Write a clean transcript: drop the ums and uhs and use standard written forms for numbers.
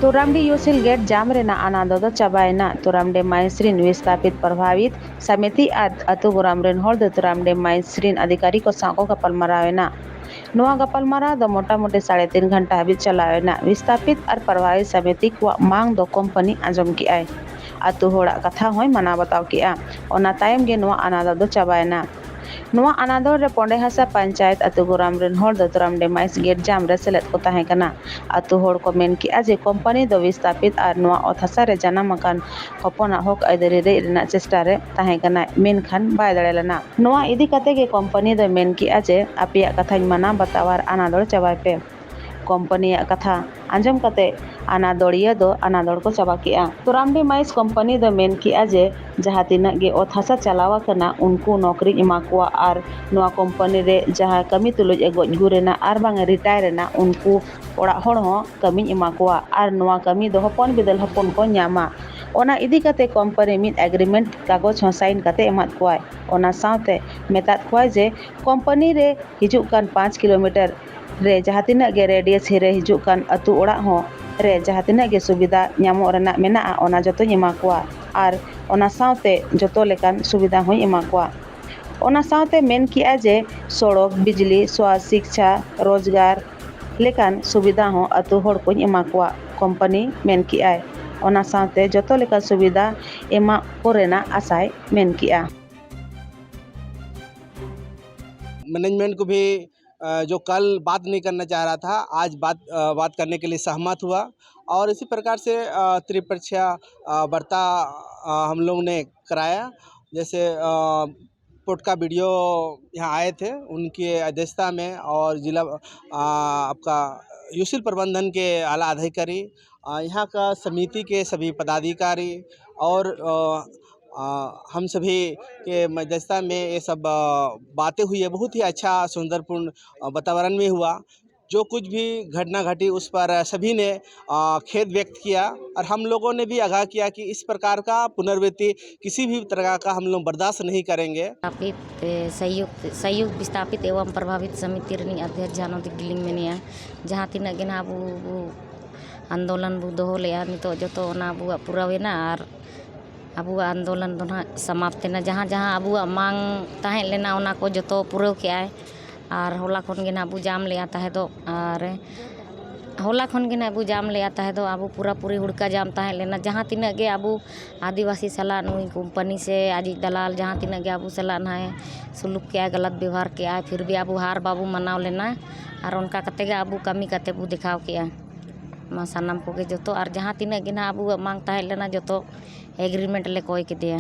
तुरामडी UCIL gate जाम रेना आनादो दो चाबायना तुरामडे माइसरिन विस्थापित प्रभावित समिति अतु गुरामरेन होड़ दो तुरामडे माइसरिन अधिकारी को सांको गपलमारावेना नोआ गपलमारा दो मोटामोटी 3.5 घंटा हाबिज चलावेना विस्थापित और प्रभावित समिति को मांग दो कंपनी आजम की आय अतु होड़ा कथा होय मना बताव किया ओना तायम गे नोआ आनादो दो चाबायना नोआ अनादोर रे पोंडे हासा पंचायत अतु गुरामरेन होड़ दो तुरामडे माइस गेट जाम रे सेलेद को ताहे कना अतु होड़ को मेन किया जे कंपनी दो विस्थापित और नोआ ओथासा रे जानाम अकान हपना हक आइदरी रे रेना चेष्टा रे ताहे कना मेन खान बाय दाड़ेलना नोआ इदी कते गे कंपनी दो मेन किया जे आपिया कथा माना बतावार अनादोर चाबाय पे कंपनी कथा आंजम कते अनादोड़िया दो अनादोड़ को चाबा किया तुरामडी माइस कंपनी दो मेन किया जे जहाँ तीना गे ओथासा चलावा कना उनको नौकरी इमा कुआ और नोआ कंपनी रे जहाँ कमी तुलुज गज गुरेना और बांग रिटायर रेना उनको ओड़ा होड़ हो कमी इमा कुआ और नोआ कमी दो हपन बिदल हपन को न्यामा ओना इदी कते कंपनी मिद एग्रीमेंट कागज हो साइन कते एमात कुआय ओना साथे मेतात कुआय जे कंपनी रे हिजुक कान 5 किलोमीटर रे जहाँ तीना गे रेडियस हिरे हिजुक कान अतु ओड़ा हो रे जहाँ तीना गे सुविधा ᱧᱟᱢᱚᱜ ᱨᱮᱱᱟᱜ ᱢᱮᱱᱟᱜᱼᱟ ओना जतोᱧ एमा कुआ और ओना साथे जतो लेकान सुविधा होई एमा कुआ ओना साथे मेन किया जे सड़क बिजली स्वास्थ्य शिक्षा रोजगार लेकान सुविधा हो अतु होड़ को एमा कुआ कंपनी मेन किया ओना साथे जतो लेका सुविधा एमा कोरेना आशाय मेन किया मैनेजमेंट को भी जो कल बात नहीं करना चाह रहा था आज बात करने के लिए सहमत हुआ और इसी प्रकार से त्रिपक्षीय वार्ता हम लोग ने कराया। जैसे पोटका वीडियो यहाँ आए थे उनकी अध्यक्षता में और जिला आपका यूसिल प्रबंधन के आला अधिकारी यहाँ का समिति के सभी पदाधिकारी और हम सभी के मध्यस्थता में ये सब बातें हुई है। बहुत ही अच्छा सुंदरपूर्ण वातावरण में हुआ। जो कुछ भी घटना घटी उस पर सभी ने खेद व्यक्त किया और हम लोगों ने भी आगाह किया कि इस प्रकार का पुनरावृत्ति किसी भी तरह का हम लोग बर्दाश्त नहीं करेंगे। संयुक्त विस्थापित एवं प्रभावित समिति अध्यक्ष जानोती गिलिंग में जहाँ तीना गे ना आंदोलन बो दोहो लेया नितो जतो ना अबुआ पुरावेना और अबुआ आंदोलन दो ना समाप्त ना जहाँ जहाँ अबुआ मांग ताहे लेना ओना को जतो पुराव के आए और होला खन गे ना अबु जाम ले आता है तो और होला खन गे ना अबु जाम ले आता है तो अबु पूरा पूरी हुड़का जाम ताहे लेना जहाँ तीना गे अबु आदिवासी सला नुई कंपनी से आज दलाल जहाँ तीना गे अबु सला ना है सुलूक के आए गलत व्यवहार के आए फिर भी अबु हार बाबू मनाव लेना और उनका कते गे अबु कमी कते बु दिखाव के आए मा सानाम को गे जतो और जहाँ तीना गे ना अबु मांग ताहे लेना जतो एग्रीमेंट ले कोई के दिया।